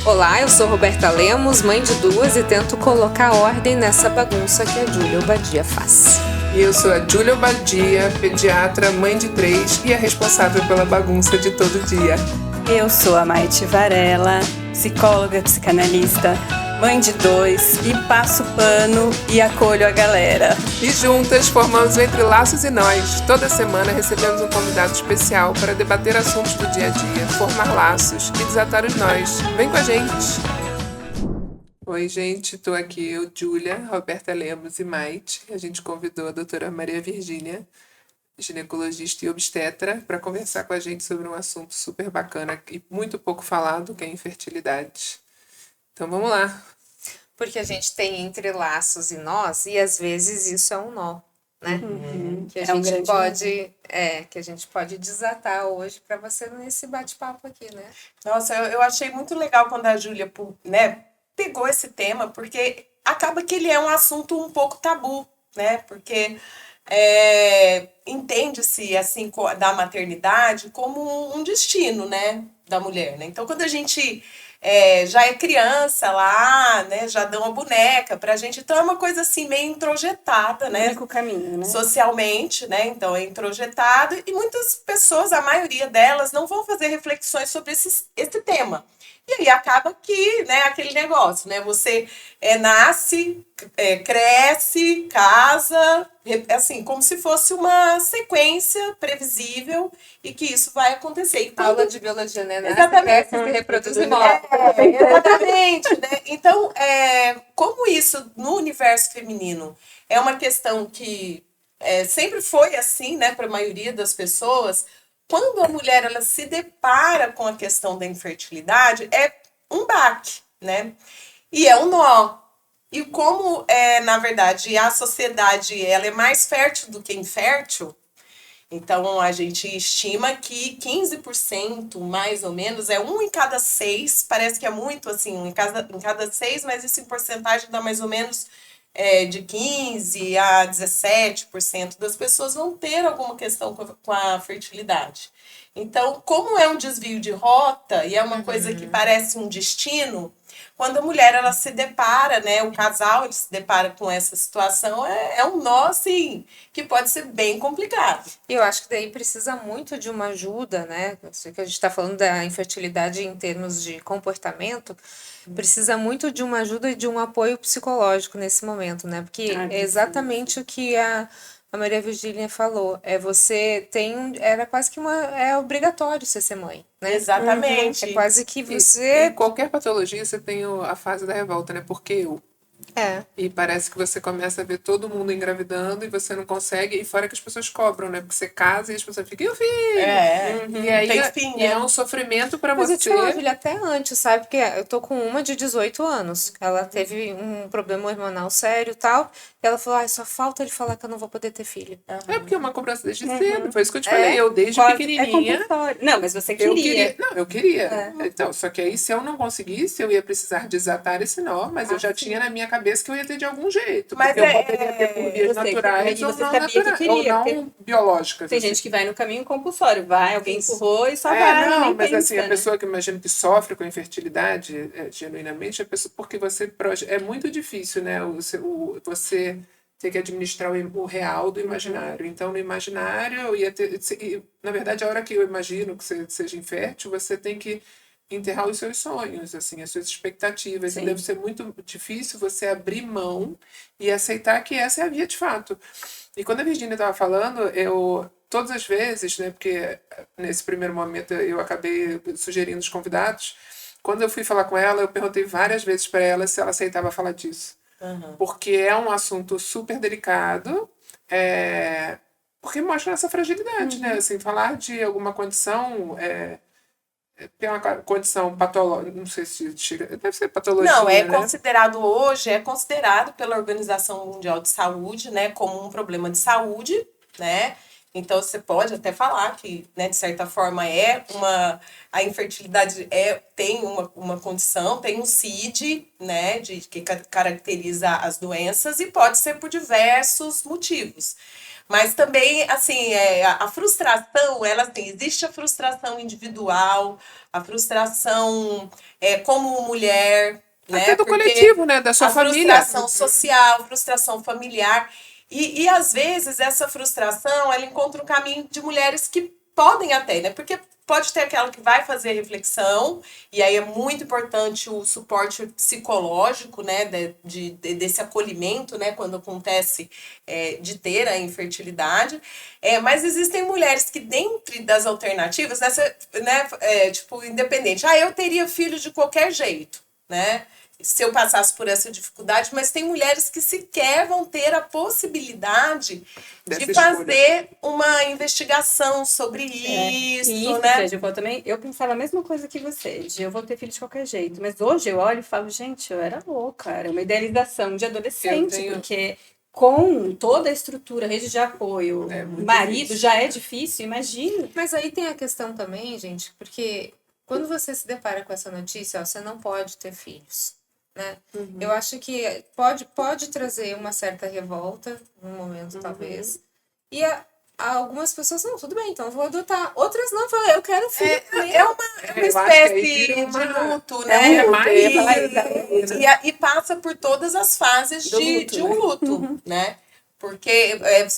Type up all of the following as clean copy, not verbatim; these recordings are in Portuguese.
Olá, eu sou Roberta Lemos, mãe de duas e tento colocar ordem nessa bagunça que a Júlia Obadia faz. E eu sou a Júlia Obadia, pediatra, mãe de 3 e a responsável pela bagunça de todo dia. Eu sou a Maite Varela, psicóloga, psicanalista, mãe de 2 e passo pano e acolho a galera. E juntas formamos Entre Laços e Nós. Toda semana recebemos um convidado especial para debater assuntos do dia a dia, formar laços e desatar os nós. Vem com a gente! Oi, gente, tô aqui, eu, Júlia, Roberta Lemos e Maite. A gente convidou a doutora Maria Virgínia, ginecologista e obstetra, para conversar com a gente sobre um assunto super bacana e muito pouco falado, que é a infertilidade. Então vamos lá. Porque a gente tem entre laços e nós, e às vezes isso é um nó, né? Que a gente pode, que a gente pode desatar hoje para você nesse bate-papo aqui, né? Nossa, eu achei muito legal quando a Júlia, né, pegou esse tema, porque acaba que ele é um assunto um pouco tabu, né? Porque entende-se assim da maternidade como um destino, né, da mulher, né? Então, quando a gente já é criança lá, né, já dão uma boneca pra gente, então é uma coisa assim meio introjetada, né? O único caminho, né? Socialmente, né? Então é introjetado e muitas pessoas, a maioria delas, não vão fazer reflexões sobre esse tema. E aí acaba que, né, aquele negócio, né? Você nasce, cresce, casa, assim, como se fosse uma sequência previsível e que isso vai acontecer. E Aula de biologia, né? Exatamente. Cresce, se reproduz e Exatamente, né? Então, como isso no universo feminino é uma questão que sempre foi assim, né, para a maioria das pessoas. Quando a mulher ela se depara com a questão da infertilidade, é um baque, né? E é um nó. E como, na verdade, a sociedade ela é mais fértil do que infértil, então a gente estima que 15%, mais ou menos, é 1 em cada 6, parece que é muito, assim, 1 em cada 6, mas isso em porcentagem dá mais ou menos de 15% a 17% das pessoas vão ter alguma questão com a fertilidade. Então, como é um desvio de rota e é uma coisa que parece um destino, quando a mulher ela se depara, né, o casal ele se depara com essa situação, é um nó, assim, que pode ser bem complicado. E eu acho que daí precisa muito de uma ajuda, né? Sei que a gente está falando da infertilidade em termos de comportamento, precisa muito de uma ajuda e de um apoio psicológico nesse momento, né? Porque é exatamente o que a Maria Virgínia falou. Era quase que é obrigatório você ser mãe, né? Exatamente. É quase que você... E qualquer patologia você tem a fase da revolta, né? Porque eu. E parece que você começa a ver todo mundo engravidando e você não consegue, e fora que as pessoas cobram, né? Porque você casa e as pessoas ficam, e o filho? E aí tem fim, né? é um sofrimento pra Mas você. eu te falo, Julia, até antes, sabe? Porque eu tô com uma de 18 anos. Ela teve um problema hormonal sério e tal. E ela falou, só falta de falar que eu não vou poder ter filho. É porque é uma cobrança desde cedo. Foi isso que eu te falei. Eu, desde pequenininha... Não, mas você queria. Eu queria. Então, só que aí, se eu não conseguisse, eu ia precisar desatar esse nó, mas eu já tinha na minha cabeça que eu ia ter de algum jeito. Mas porque eu poderia ter por vias naturais ou não, ou não biológicas. Tem assim. gente que vai no caminho compulsório. Alguém empurrou e só vai. Não, mas pensa, assim, a né? pessoa que eu imagino que sofre com infertilidade, genuinamente, porque você... É muito difícil, né? Você ter que administrar o real do imaginário. Então, no imaginário, eu ia ter... Na verdade, a hora que eu imagino que você seja infértil, você tem que enterrar os seus sonhos, assim, as suas expectativas. Sim. E deve ser muito difícil você abrir mão e aceitar que essa é a via de fato. E quando a Virgínia estava falando, todas as vezes, né, porque nesse primeiro momento eu acabei sugerindo os convidados, quando eu fui falar com ela, eu perguntei várias vezes para ela se ela aceitava falar disso. Porque é um assunto super delicado, porque mostra essa fragilidade, né? Assim, falar de alguma condição... tem uma condição patológica, não sei se chega, deve ser patologia, não, né? considerado pela Organização Mundial de Saúde, né, como um problema de saúde, né? Então você pode até falar que, né, de certa forma a infertilidade tem uma condição, tem um CID, né, que caracteriza as doenças e pode ser por diversos motivos. Mas também, assim, a frustração, ela assim, existe a frustração individual, a frustração como mulher, Até né? do Porque coletivo, né? Da sua a família. frustração social, frustração familiar. E às vezes essa frustração, ela encontra um caminho de mulheres que podem até, né? Porque pode ter aquela que vai fazer reflexão, e aí é muito importante o suporte psicológico, né? Desse acolhimento, né? Quando acontece de ter a infertilidade. Mas existem mulheres que, dentre das alternativas, tipo, independente, eu teria filho de qualquer jeito, né? Se eu passasse por essa dificuldade, mas tem mulheres que sequer vão ter a possibilidade de fazer uma investigação sobre isso, E isso, né? eu pensava a mesma coisa que você, de eu vou ter filho de qualquer jeito, mas hoje eu olho e falo, gente, eu era louca, era uma idealização de adolescente, porque com toda a estrutura, rede de apoio, marido difícil. já é difícil, imagina. Mas aí tem a questão também, gente, porque quando você se depara com essa notícia, você não pode ter filhos, né? Eu acho que pode trazer uma certa revolta no momento, talvez. E algumas pessoas, não, tudo bem, então eu vou adotar. Outras não, falam, eu quero filho. É uma espécie de luto, né? E passa por todas as fases de um luto, né? Porque,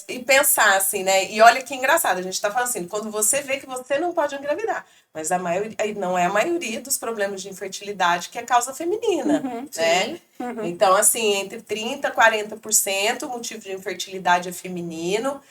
e pensar assim, né? E olha que engraçado, a gente tá falando assim, quando você vê que você não pode engravidar, mas a maioria, não é a maioria dos problemas de infertilidade que é causa feminina, né? Então, assim, entre 30% e 40% o motivo de infertilidade é feminino,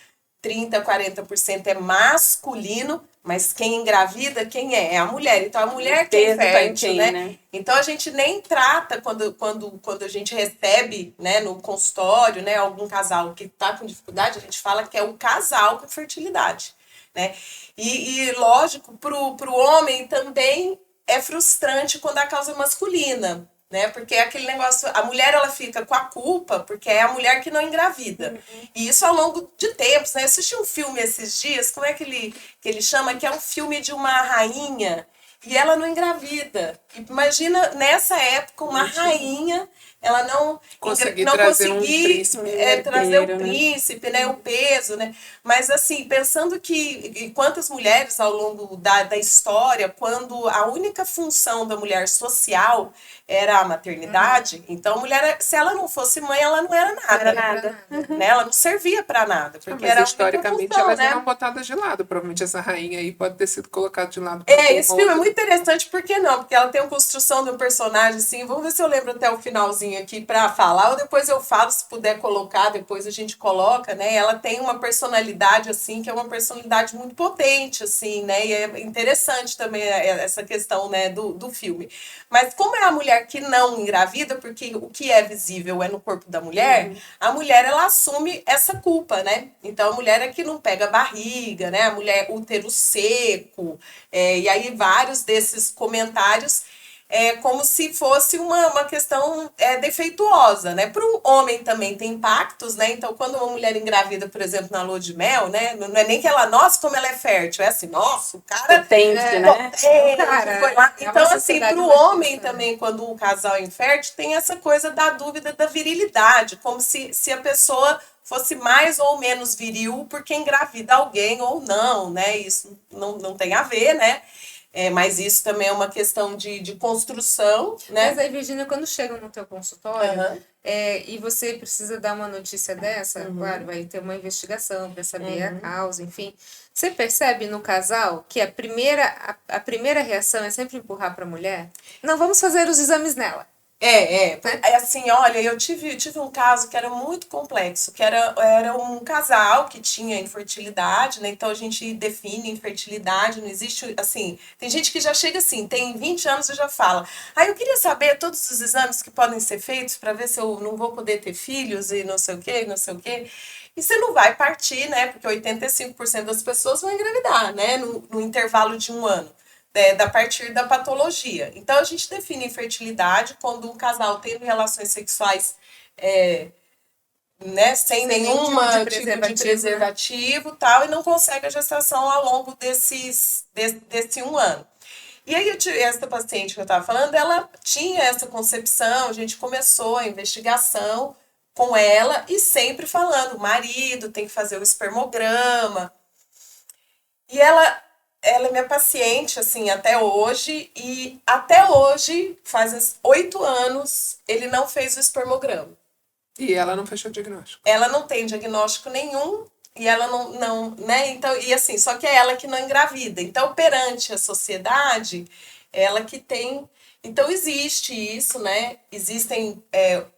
30% a 40% é masculino, mas quem engravida, quem é? É a mulher. Então, a mulher que é fértil, né? Então, a gente nem trata, quando a gente recebe, né, no consultório, né, algum casal que está com dificuldade, a gente fala que é o casal com fertilidade, né? E lógico, pro homem também é frustrante quando a causa é masculina, né? Porque é aquele negócio, a mulher ela fica com a culpa porque é a mulher que não engravida. E isso ao longo de tempos, né? Eu assisti um filme esses dias, como é que ele chama? Que é um filme de uma rainha e ela não engravida. Imagina nessa época uma rainha, ela não conseguir trazer um príncipe, trazer o príncipe, né? O peso, né? Mas assim, pensando que quantas mulheres ao longo da história, quando a única função da mulher social era a maternidade, então a mulher, se ela não fosse mãe, ela não era nada. Não era nada. Né? Ela não servia para nada, porque mas era historicamente função, elas né? eram botadas de lado. Provavelmente essa rainha aí pode ter sido colocada de lado. Esse filme é muito interessante, por que não? Porque ela tem uma construção de um personagem assim. Vamos ver se eu lembro até o finalzinho aqui para falar, ou depois eu falo, se puder colocar, depois a gente coloca, né? Ela tem uma personalidade assim, que é uma personalidade muito potente, assim, né? E é interessante também essa questão, né, do filme. Mas como é a mulher que não engravida, porque o que é visível é no corpo da mulher, a mulher ela assume essa culpa, né? Então a mulher é que não pega a barriga, né? A mulher útero seco, e aí vários desses comentários como se fosse uma questão defeituosa, né? Para o homem também tem impactos, né? Então, quando uma mulher engravida, por exemplo, na lua de mel, né? Não é nem que ela, nossa, como ela é fértil, é assim, nossa, o cara... Potente, né? Foi lá. Então, assim, para o homem também, quando o casal é infértil, tem essa coisa da dúvida da virilidade, como se a pessoa fosse mais ou menos viril porque engravida alguém ou não, né? Isso não tem a ver, né? Mas isso também é uma questão de construção, né? Mas aí, Virgínia, quando chegam no teu consultório e você precisa dar uma notícia dessa, claro, vai ter uma investigação para saber a causa, enfim. Você percebe no casal que a primeira reação é sempre empurrar para a mulher? Não, vamos fazer os exames nela. Assim, olha, eu tive um caso que era muito complexo, que era um casal que tinha infertilidade, né? Então a gente define infertilidade, não existe, assim, tem gente que já chega assim, tem 20 anos e já fala, eu queria saber todos os exames que podem ser feitos para ver se eu não vou poder ter filhos e não sei o quê, não sei o quê. E você não vai partir, né? Porque 85% das pessoas vão engravidar, né? No intervalo de um ano. Da partir da patologia. Então, a gente define infertilidade quando um casal tem relações sexuais sem nenhum tipo de preservativo tal, e não consegue a gestação ao longo desse 1 ano. E aí, essa paciente que eu estava falando, ela tinha essa concepção, a gente começou a investigação com ela e sempre falando, o marido tem que fazer o espermograma. E ela é minha paciente, assim, até hoje, e até hoje, faz 8 anos, ele não fez o espermograma. E ela não fechou o diagnóstico. Ela não tem diagnóstico nenhum, e ela não, né? Então, e assim, só que é ela que não engravida. Então, perante a sociedade, ela que tem. Então, existe isso, né?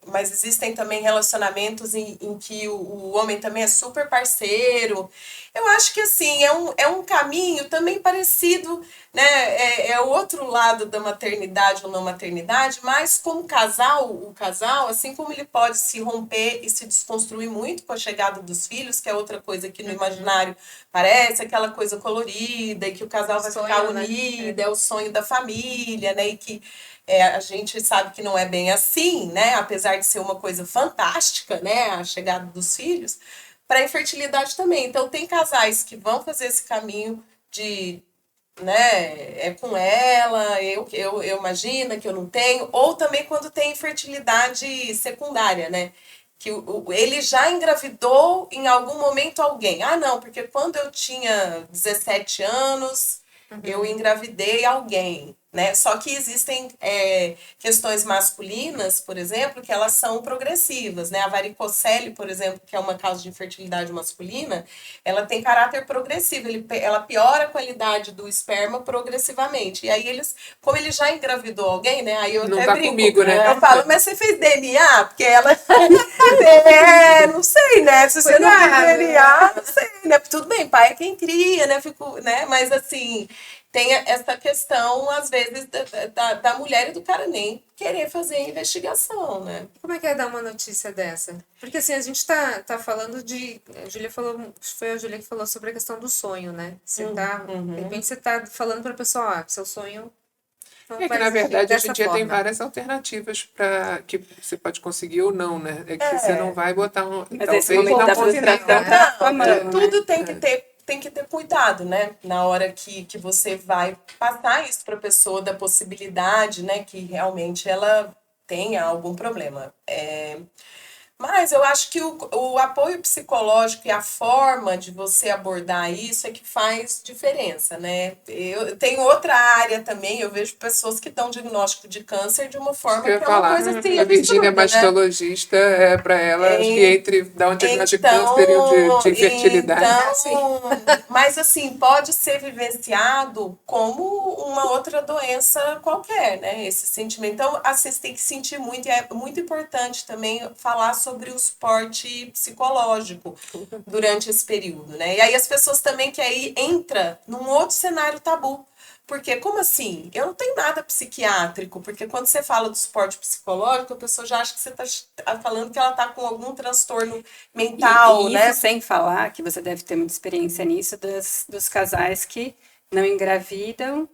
Mas existem também relacionamentos em que o homem também é super parceiro. Eu acho que, assim, é um caminho também parecido, né? É o outro lado da maternidade ou não maternidade, mas como casal, o casal, assim como ele pode se romper e se desconstruir muito com a chegada dos filhos, que é outra coisa que no imaginário parece aquela coisa colorida, e que o casal vai Sonho, ficar né? unido, é o sonho da família, né? E que a gente sabe que não é bem assim, né? Apesar de ser uma coisa fantástica, né? A chegada dos filhos, para a infertilidade também. Então, tem casais que vão fazer esse caminho de, né, é com ela, eu imagino que eu não tenho, ou também quando tem infertilidade secundária, né? Que ele já engravidou em algum momento alguém. Ah, não, porque quando eu tinha 17 anos, eu engravidei alguém, né? Só que existem questões masculinas, por exemplo, que elas são progressivas, né? A varicocele, por exemplo, que é uma causa de infertilidade masculina, ela tem caráter progressivo, ela piora a qualidade do esperma progressivamente. E aí como ele já engravidou alguém, né? Aí eu Não até tá brinco, comigo, né? eu falo, mas você fez DNA? Porque ela... não sei, né? Se você não fez DNA, não sei, né? Tudo bem, pai é quem cria, né? Né? Mas assim... Tem essa questão, às vezes, da mulher e do cara nem querer fazer a investigação, né? Como é que é dar uma notícia dessa? Porque assim, a gente tá falando de. A Júlia falou. Foi a Júlia que falou sobre a questão do sonho, né? Você de repente você tá falando pra pessoa, seu sonho não É que, vai na existir verdade, hoje dessa em dia tem forma. várias alternativas para que você pode conseguir ou não, né? É que você não vai botar Mas talvez esse momento não da consiga. frustração tá com a mão, né? Tudo tem que ter cuidado, né? Na hora que você vai passar isso para a pessoa, da possibilidade, né? Que realmente ela tenha algum problema. Mas eu acho que o apoio psicológico e a forma de você abordar isso é que faz diferença, né? Eu tenho outra área também, eu vejo pessoas que dão diagnóstico de câncer de uma forma Que eu ia que é uma falar. coisa assim A Virgínia é absurda, né? mastologista, para ela, acho que entre dar um diagnóstico de câncer e o de infertilidade. Mas assim, pode ser vivenciado como uma outra doença qualquer, né? Esse sentimento. Então, assim, você tem que sentir muito, e é muito importante também falar sobre o suporte psicológico durante esse período, né? E aí as pessoas também que aí entra num outro cenário tabu. Porque, como assim? Eu não tenho nada psiquiátrico, porque quando você fala do suporte psicológico, a pessoa já acha que você está falando que ela está com algum transtorno mental, e né? isso sem falar, que você deve ter muita experiência nisso, dos casais que não engravidam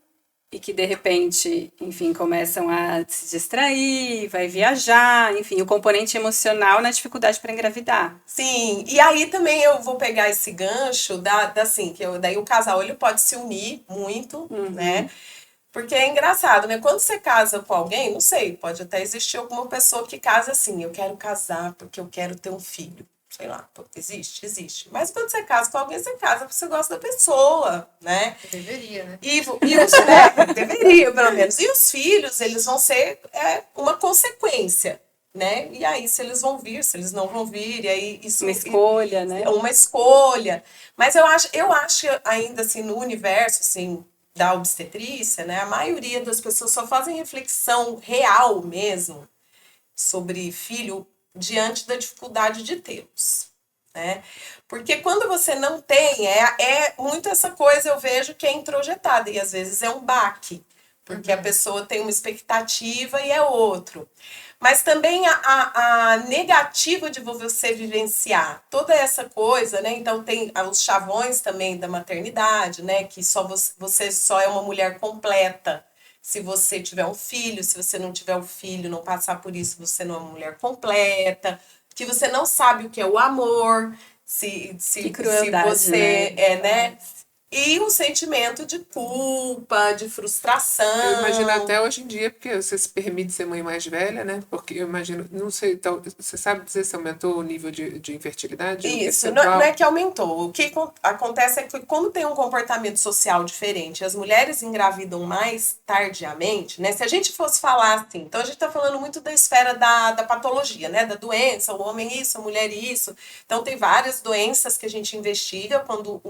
e que, de repente, enfim, começam a se distrair, vai viajar, enfim, o componente emocional na dificuldade para engravidar. Sim, e aí também eu vou pegar esse gancho assim, daí o casal ele pode se unir muito, né? Porque é engraçado, né? Quando você casa com alguém, não sei, pode até existir alguma pessoa que casa assim, eu quero casar porque eu quero ter um filho. Sei lá, existe. Mas quando você casa com alguém, você casa porque você gosta da pessoa, né? Deveria, né? E os deveria, pelo menos. E os filhos, eles vão ser uma consequência, né? E aí, se eles vão vir, se eles não vão vir, e aí isso... Uma escolha, né? É uma escolha. Mas eu acho ainda assim, no universo, assim, da obstetrícia, né? A maioria das pessoas só fazem reflexão real mesmo sobre filho diante da dificuldade de tê-los, né? Porque quando você não tem, é muito essa coisa, eu vejo que é introjetada, e às vezes é um baque, porque a pessoa tem uma expectativa e é outro. Mas também a negativa de você vivenciar toda essa coisa, né? Então tem os chavões também da maternidade, né? Que você só é uma mulher completa se você tiver um filho, se você não tiver um filho, não passar por isso, você não é uma mulher completa, que você não sabe o que é o amor, se Que crueldade, você né? né? e um sentimento de culpa, de frustração. Eu imagino até hoje em dia, porque você se permite ser mãe mais velha, né? Porque eu imagino, não sei, então, você sabe dizer se aumentou o nível de infertilidade? Isso, não é que aumentou. O que acontece é que, como tem um comportamento social diferente, as mulheres engravidam mais tardiamente, né? Se a gente fosse falar assim, então a gente está falando muito da esfera da patologia, né? Da doença, o homem isso, a mulher isso. Então tem várias doenças que a gente investiga quando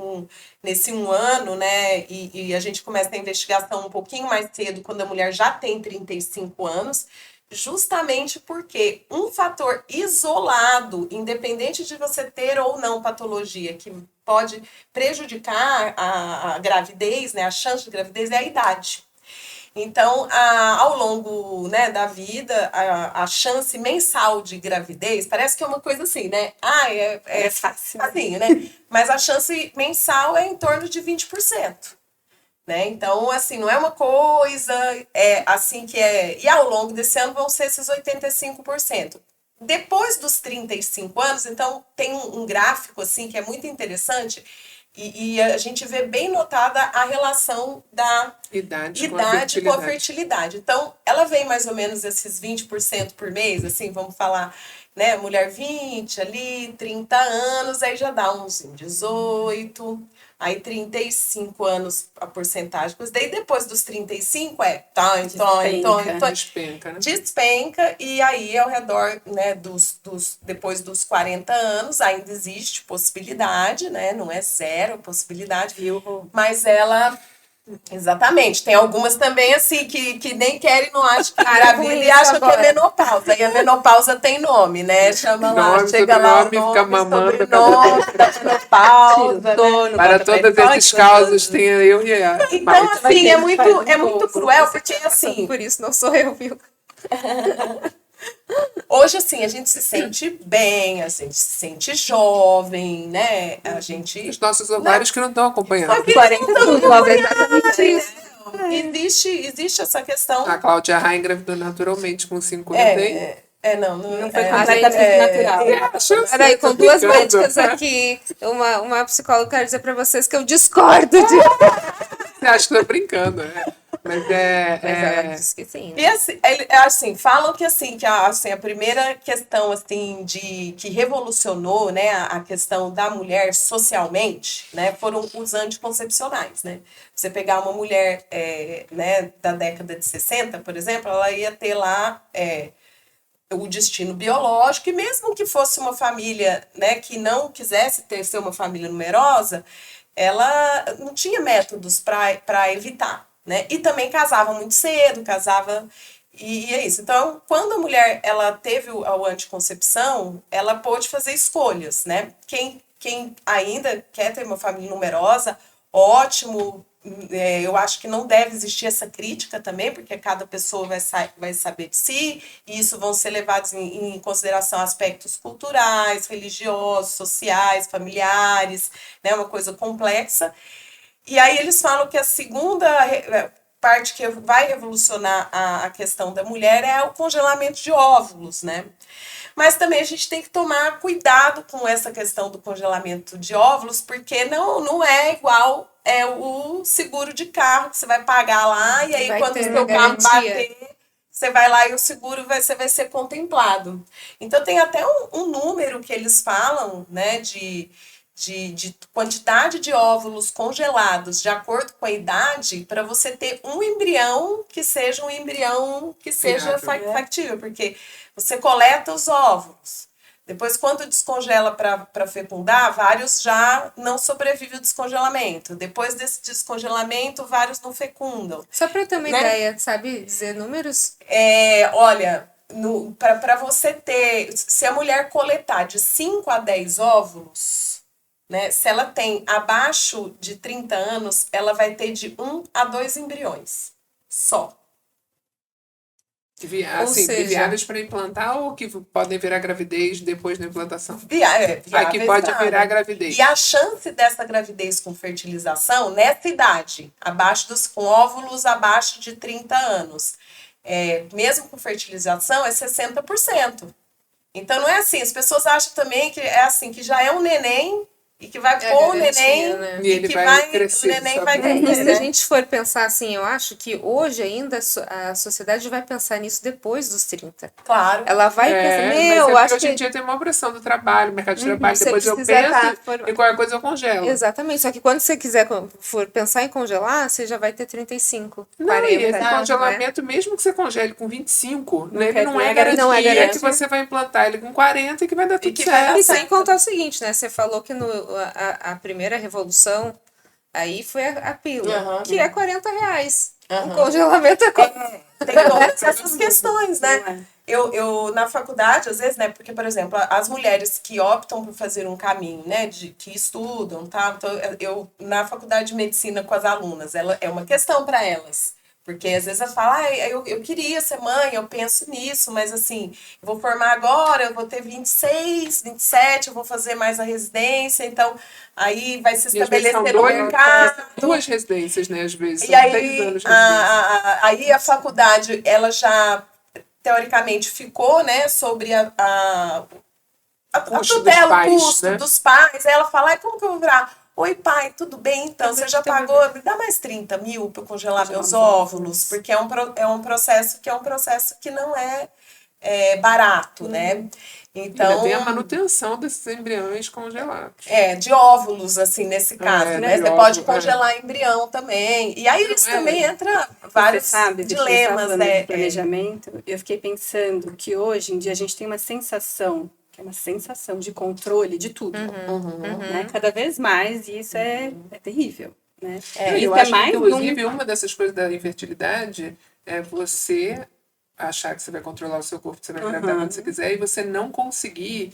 nesse um ano, né? E a gente começa a investigação um pouquinho mais cedo, quando a mulher já tem 35 anos. Justamente porque um fator isolado, independente de você ter ou não patologia, que pode prejudicar a gravidez, né, a chance de gravidez, é a idade. Então, ao longo, né, da vida, a chance mensal de gravidez, parece que é uma coisa assim, né? É fácil. Assim, né? Mas a chance mensal é em torno de 20%. Né? Então, assim, não é uma coisa assim que é. E ao longo desse ano vão ser esses 85%. Depois dos 35 anos, então, tem um gráfico assim que é muito interessante e a gente vê bem notada a relação da idade com a fertilidade. Então, ela vem mais ou menos esses 20% por mês, assim, vamos falar, né? Mulher 20 ali, 30 anos, aí já dá uns 18. Aí 35 anos a porcentagem, mas daí depois dos 35 despenca, né? Despenca, e aí ao redor, né, depois dos 40 anos ainda existe possibilidade, né, não é zero a possibilidade, mas ela... Exatamente, tem algumas também assim que nem querem, não acham que engravida e acham que é menopausa. E a menopausa tem nome, né? Chama lá, chega lá o nome, fica mamando, sobrenome da menopausa. Para todos esses casos tem eu e a Então, assim, é muito cruel, porque assim. Por isso não sou eu, viu? Hoje, assim, a gente se sente bem, a gente se sente jovem, né? A gente... Os nossos ovários que não estão acompanhando. Só que 40 existe essa questão. A Cláudia Raia engravidou naturalmente com 5 anos. Não foi completamente natural. Peraí, com duas médicas aqui, uma psicóloga, quero dizer pra vocês que eu discordo de... Você acha que eu tô brincando, Mas ela disse que sim. Né? E assim, falam que a primeira questão assim que revolucionou, né, a questão da mulher socialmente, né, foram os anticoncepcionais, né? Você pegar uma mulher, né, da década de 60, por exemplo, ela ia ter lá o destino biológico, e mesmo que fosse uma família, né, que não quisesse ser uma família numerosa, ela não tinha métodos para evitar, né? E também casava muito cedo, e é isso. Então, quando a mulher ela teve a anticoncepção, ela pôde fazer escolhas, né? Quem ainda quer ter uma família numerosa, ótimo. Eu acho que não deve existir essa crítica também, porque cada pessoa vai saber de si, e isso vão ser levados em consideração aspectos culturais, religiosos, sociais, familiares, né, uma coisa complexa. E aí eles falam que a segunda parte que vai revolucionar a questão da mulher é o congelamento de óvulos, né? Mas também a gente tem que tomar cuidado com essa questão do congelamento de óvulos, porque não é igual o seguro de carro, que você vai pagar lá, e aí quando o seu carro bater, você vai lá e o seguro você vai ser contemplado. Então tem até um número que eles falam, né, de quantidade de óvulos congelados de acordo com a idade, para você ter um embrião que seja factível, porque você coleta os óvulos. Depois, quando descongela para fecundar, vários já não sobrevivem ao descongelamento. Depois desse descongelamento, vários não fecundam. Só para eu ter uma ideia, sabe dizer números? Olha, para você ter... Se a mulher coletar de 5 a 10 óvulos, né, se ela tem abaixo de 30 anos, ela vai ter de 1 a 2 embriões. Só. Viáveis para implantar ou que podem virar gravidez depois da implantação? Que pode virar gravidez. E a chance dessa gravidez com fertilização, nessa idade, com óvulos abaixo de 30 anos, mesmo com fertilização, é 60%. Então não é assim, as pessoas acham também que é assim, que já é um neném, e que vai É pôr o garantia, neném né? E ele que vai crescer o neném só vai pra- E crescer, se a né? gente for pensar assim, eu acho que hoje ainda a sociedade vai pensar nisso depois dos 30. Claro. Ela vai pensar, Mas é meu, porque acho hoje em que dia tem uma pressão do trabalho, mercado de trabalho, você depois eu precisa penso estar e qualquer coisa eu congelo. Exatamente, só que quando você quiser for pensar em congelar, você já vai ter 35, Não, 40, e esse né? congelamento, mesmo que você congele com 25, né, ele quer- não é não é garantia garantia. que você vai implantar ele com 40 e que vai dar tudo que vai dar certo. E sem certo. contar o seguinte, né? Você falou que a primeira revolução aí foi a pílula, Aham. que é R$ 40. O Aham. congelamento é Tem todas essas questões, Não né? é. Eu, na faculdade, às vezes, né? Porque, por exemplo, as mulheres que optam por fazer um caminho, né? Que estudam, tá? Então, eu, na faculdade de medicina com as alunas, é uma questão para elas. Porque às vezes elas falam, eu queria ser mãe, eu penso nisso, mas assim, eu vou formar agora, eu vou ter 26, 27, eu vou fazer mais a residência, então aí vai se E às vezes são estabelecer no mercado. duas residências, né? Às vezes, E são 10 aí, anos de residência. aí a faculdade, ela já, teoricamente, ficou, né, sobre a Custo dos tutela, o pais, custo né? dos pais. Aí ela fala, ai, como que eu vou virar? Oi, pai, tudo bem? Então, você já pagou, me dá mais 30 mil para eu congelar meus óvulos, porque é um processo que não é barato, né? Então, Ainda tem a manutenção desses embriões congelados. de óvulos, assim, nesse caso, É, né? de Você pode óvulo, congelar embrião também. E aí isso também entra vários Você sabe, Vicky, dilemas, falando né? de planejamento, eu fiquei pensando que hoje em dia a gente tem uma sensação, que é uma sensação de controle de tudo, né? Cada vez mais, e isso é terrível, né? Eu Isso acho que, mais inclusive, uma dessas coisas da infertilidade é você achar que você vai controlar o seu corpo, que você vai engravidar quando você quiser, e você não conseguir.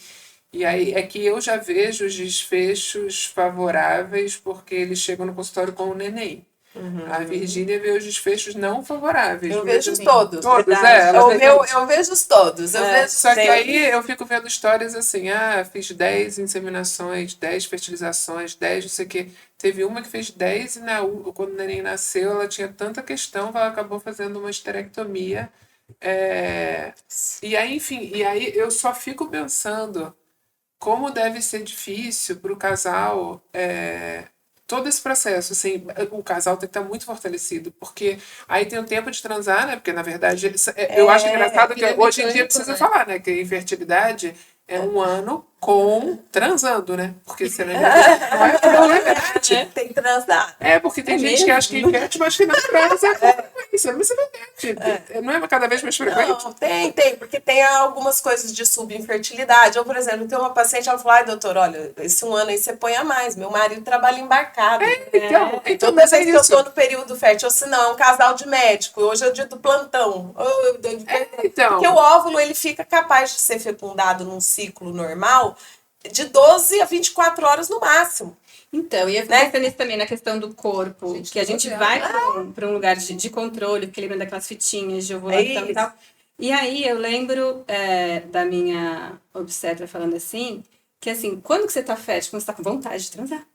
E aí é que eu já vejo os desfechos favoráveis porque eles chegam no consultório com o neném. A Virgínia vê os desfechos não favoráveis. Eu mesmo. vejo todos. Todos, verdade. Eu vejo todos. Eu vejo Só que todos. aí eu fico vendo histórias assim, fiz 10 inseminações, 10 fertilizações, 10 não sei o quê. Teve uma que fez 10 e quando o neném nasceu, ela tinha tanta questão que ela acabou fazendo uma esterectomia. E aí, enfim, eu só fico pensando como deve ser difícil para o casal todo esse processo, assim, o casal tem que estar muito fortalecido, porque aí tem o tempo de transar, né? Porque, na verdade, eu acho engraçado que hoje em dia precisa falar, né? Que a infertilidade é um ano transando, né? Porque se não é verdade. Tem que transar. Porque tem gente que acha que é infértil, mas que não transa. Isso é verdade. Não é cada vez mais frequente? Não, tem, porque tem algumas coisas de subinfertilidade. Ou, por exemplo, tem uma paciente, ela falou, ai, doutor, olha, esse um ano aí você põe a mais. Meu marido trabalha embarcado. Então, Toda vez que eu tô no período fértil, ou se não, é um casal de médico, hoje é o dia do plantão. Então. Porque o óvulo, ele fica capaz de ser fecundado num ciclo normal de 12 a 24 horas no máximo. Então, e eu fico pensando nisso também na questão do corpo, que a gente vai para um lugar de controle, porque lembra daquelas fitinhas de ovulação e tal. E aí eu lembro da minha obstetra falando assim, que assim, quando que você tá fértil? Quando você tá com vontade de transar.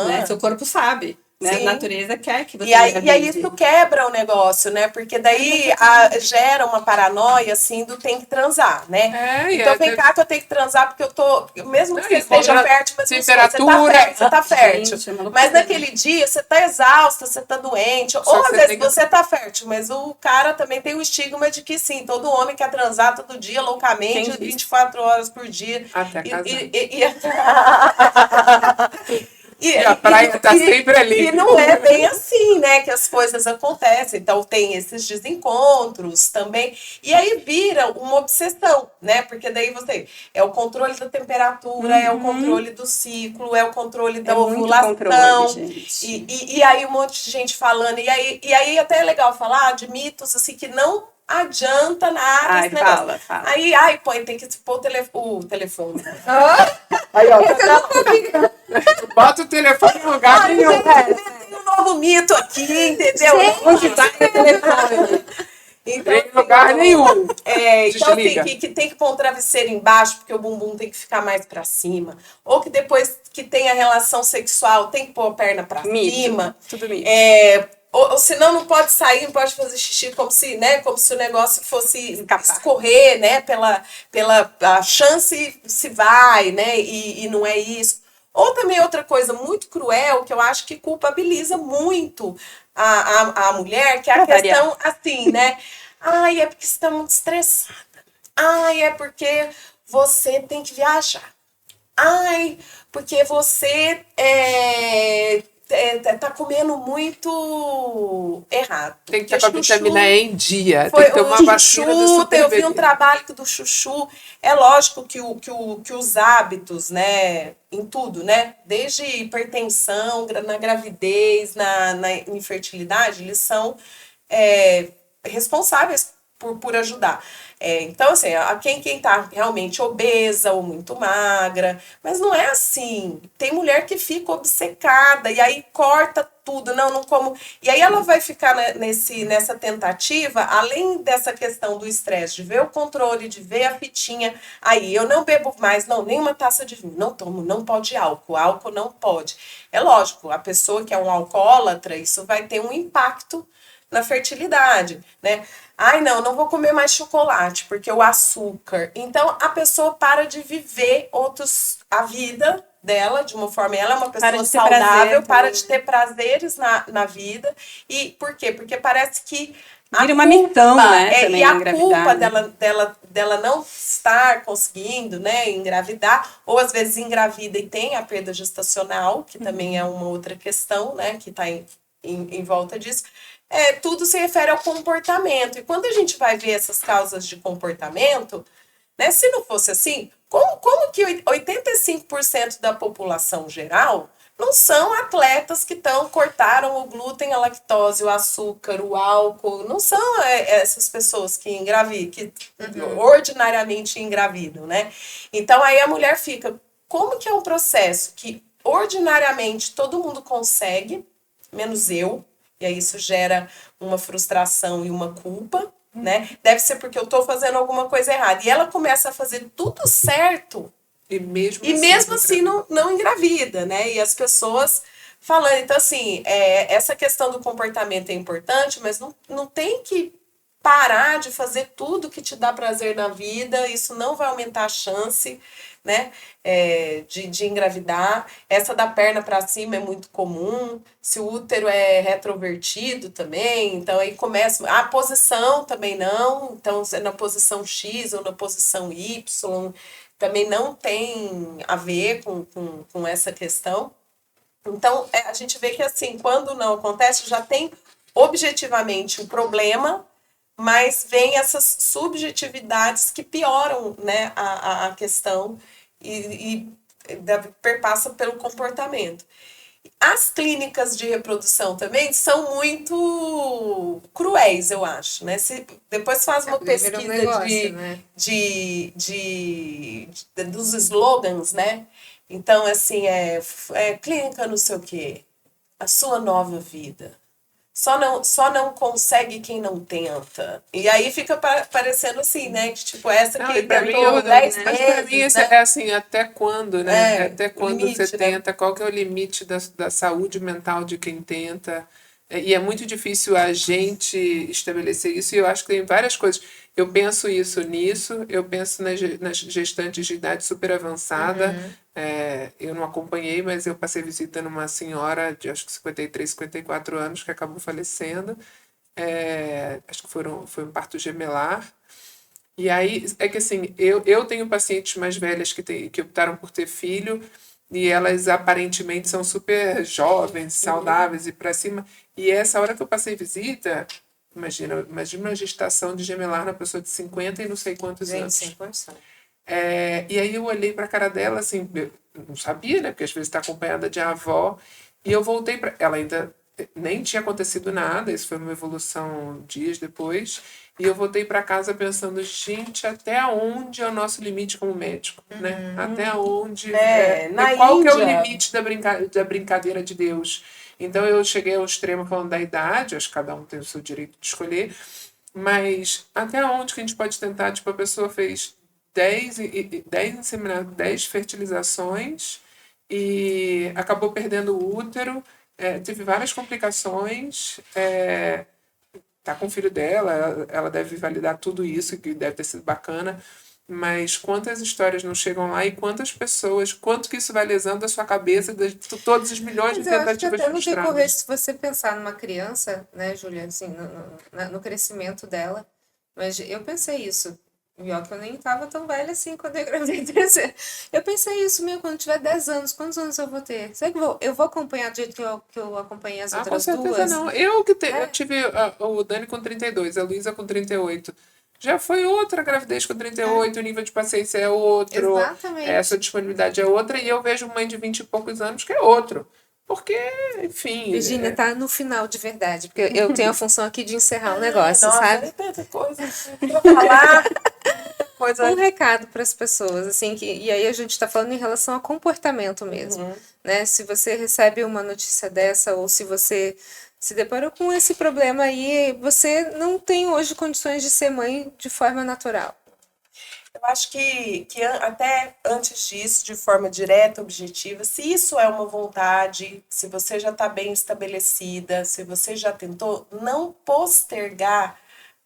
Né? Seu corpo sabe. Né? A natureza quer que você e aí isso quebra o negócio, né? Porque daí gera uma paranoia, assim, do tem que transar, né? Então vem cá que eu tenho que transar porque eu tô... Mesmo que você esteja fértil, mas temperatura, você tá fértil. Gente, mas naquele dia você tá exausta, você tá doente. Ou às vezes você tá fértil, mas o cara também tem o estigma de que sim, todo homem quer transar todo dia, loucamente, 24 horas por dia. Até casar. E a praia tá sempre ali. E não é bem assim, né, que as coisas acontecem. Então tem esses desencontros também. E aí vira uma obsessão, né? Porque daí você é o controle da temperatura, é o controle do ciclo, é o controle da ovulação. Controle, e aí um monte de gente falando. E aí até é legal falar de mitos assim que não adianta nada esse negócio. Fala. Aí, tem que pôr o telefone. Aí, ó. Bota o telefone no lugar nenhum. Tem um novo mito aqui, entendeu? Onde tá o telefone? Então, em lugar nenhum. Então tem que pôr um travesseiro embaixo, porque o bumbum tem que ficar mais pra cima. Ou que depois que tem a relação sexual, tem que pôr a perna pra cima. Tudo mito. Ou senão não pode sair, não pode fazer xixi como se o negócio fosse escorrer, né? Pela a chance se vai, né? E não é isso. Ou também outra coisa muito cruel, que eu acho que culpabiliza muito a mulher, que é a Pra questão assim, né? Ai, é porque você está muito estressada. Ai, é porque você tem que viajar. Ai, porque você tá comendo muito errado. Tem que Porque estar com a vitamina E em dia. Tem foi que ter o uma vacina do chuchu, super eu vi um bebê. trabalho do chuchu. É lógico que os hábitos, né, em tudo, né, desde hipertensão, na gravidez, na infertilidade, eles são responsáveis por ajudar. Então, assim, a quem tá realmente obesa ou muito magra, mas não é assim. Tem mulher que fica obcecada e aí corta tudo, não como. E aí ela vai ficar nessa tentativa, além dessa questão do estresse, de ver o controle, de ver a fitinha. Aí eu não bebo mais, não, nem uma taça de vinho, não tomo, não pode álcool não pode. É lógico, a pessoa que é um alcoólatra, isso vai ter um impacto na fertilidade, né? Ai, não vou comer mais chocolate, porque o açúcar. Então, a pessoa para de viver a vida dela de uma forma. Ela é uma pessoa saudável, para de ter prazeres na vida. E por quê? Porque parece que vira uma missão, né? Também e a engravidar, culpa né? dela não estar conseguindo, né, engravidar, ou às vezes engravida e tem a perda gestacional, que também é uma outra questão, né, que está em volta disso. Tudo se refere ao comportamento. E quando a gente vai ver essas causas de comportamento, né, se não fosse assim, como que 85% da população geral não são atletas que cortaram o glúten, a lactose, o açúcar, o álcool, não são essas pessoas que engravidam, que ordinariamente engravidam, né? Então aí a mulher fica, como que é um processo que ordinariamente todo mundo consegue, menos eu, e aí isso gera uma frustração e uma culpa, né? Deve ser porque eu tô fazendo alguma coisa errada. E ela começa a fazer tudo certo E mesmo e assim, mesmo assim não engravida, né? E as pessoas falando. Então, assim, essa questão do comportamento é importante, mas não tem que parar de fazer tudo que te dá prazer na vida. Isso não vai aumentar a chance, né, de engravidar. Essa da perna para cima é muito comum. Se o útero é retrovertido também, então aí começa. A posição também não. Então, na posição X ou na posição Y também não tem a ver com essa questão. Então, a gente vê que, assim, quando não acontece, já tem objetivamente o problema, mas vem essas subjetividades que pioram, né, a questão e perpassa pelo comportamento. As clínicas de reprodução também são muito cruéis, eu acho, né? Se depois faz uma pesquisa negócio, né? dos slogans, né? Então, assim, clínica não sei o quê, a sua nova vida. Só não consegue quem não tenta. E aí fica parecendo assim, né? Que, tipo, essa que pra mim, tentou 10 mas pra mim vezes, é né? assim, até quando, né? Até O quando limite, você né? tenta, qual que é o limite da saúde mental de quem tenta? E é muito difícil a gente estabelecer isso, e eu acho que tem várias coisas. Eu penso nisso, eu penso nas gestantes de idade super avançada. Eu não acompanhei, mas eu passei visitando uma senhora de acho que 53, 54 anos que acabou falecendo. Acho que foi um parto gemelar. E aí, é que assim, eu tenho pacientes mais velhas que optaram por ter filho, e elas aparentemente são super jovens, saudáveis e para cima. E essa hora que eu passei visita, imagina uma gestação de gemelar na pessoa de 50 e não sei quantos Gente, anos. sem condição. E aí eu olhei para a cara dela, assim, eu não sabia, né? Porque às vezes está acompanhada de avó. E eu voltei para. Ela ainda nem tinha acontecido nada, isso foi uma evolução dias depois. E eu voltei para casa pensando, gente, até onde é o nosso limite como médico, né? Até onde. Na Qual que é o Índia, limite da brincadeira de Deus? Então eu cheguei ao extremo falando da idade, acho que cada um tem o seu direito de escolher, mas até onde que a gente pode tentar? Tipo, a pessoa fez 10 fertilizações e acabou perdendo o útero, teve várias complicações, tá com o filho dela, ela deve validar tudo isso, que deve ter sido bacana, Mas quantas histórias não chegam lá e quantas pessoas, quanto que isso vai lesando a sua cabeça de todos os milhões de Mas eu acho que tentativas até no decorrer, frustradas. se você pensar numa criança, né, Júlia, assim, no crescimento dela, mas eu pensei isso. E ó, que eu nem tava tão velha assim quando eu engravidei terceiro. Eu pensei isso mesmo, quando eu tiver 10 anos, quantos anos eu vou ter? Será que eu vou acompanhar do jeito que eu acompanhei as Com outras certeza duas? não. Eu É. tive o Dani com 32, a Luísa com 38. Já foi outra gravidez com 38, o nível de paciência é outro, Exatamente. essa disponibilidade é outra, e eu vejo mãe de 20 e poucos anos que é outro. Porque, enfim. Virgínia, tá no final de verdade, porque eu tenho a função aqui de encerrar o negócio, Nossa, sabe? tanta coisa pra falar. Coisa... Um recado para as pessoas, assim, e aí a gente está falando em relação a comportamento mesmo, né? Se você recebe uma notícia dessa ou se você se deparou com esse problema aí, você não tem hoje condições de ser mãe de forma natural. Eu acho que até antes disso, de forma direta, objetiva, se isso é uma vontade, se você já está bem estabelecida, se você já tentou, não postergar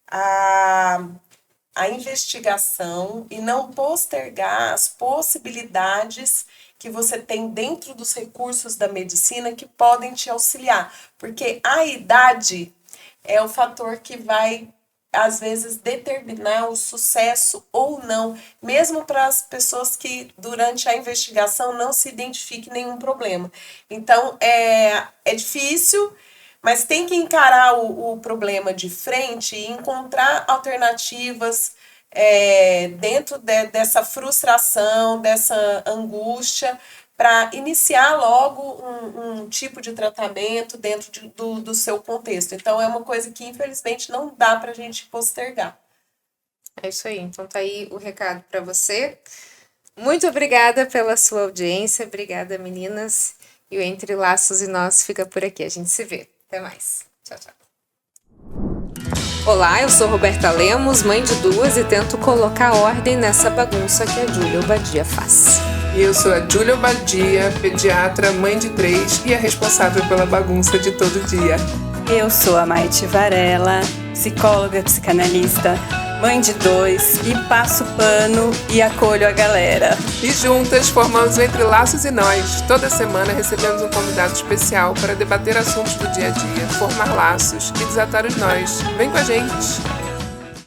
a investigação e não postergar as possibilidades que você tem dentro dos recursos da medicina que podem te auxiliar. Porque a idade é o fator que vai, às vezes, determinar o sucesso ou não, mesmo para as pessoas que, durante a investigação, não se identifique nenhum problema. Então, é difícil, mas tem que encarar o problema de frente e encontrar alternativas dentro dessa frustração, dessa angústia, para iniciar logo um tipo de tratamento dentro do seu contexto. Então, é uma coisa que, infelizmente, não dá para a gente postergar. É isso aí. Então tá aí o recado para você. Muito obrigada pela sua audiência. Obrigada, meninas. E o Entre Laços e Nós fica por aqui. A gente se vê. Até mais. Tchau, tchau. Olá, eu sou Roberta Lemos, mãe de duas e tento colocar ordem nessa bagunça que a Júlia Obadia faz. E eu sou a Júlia Obadia, pediatra, mãe de 3 e a responsável pela bagunça de todo dia. Eu sou a Maite Varela, psicóloga, psicanalista, mãe de 2 e passo pano e acolho a galera. E juntas formamos o Entre Laços e Nós. Toda semana recebemos um convidado especial para debater assuntos do dia a dia, formar laços e desatar os nós. Vem com a gente!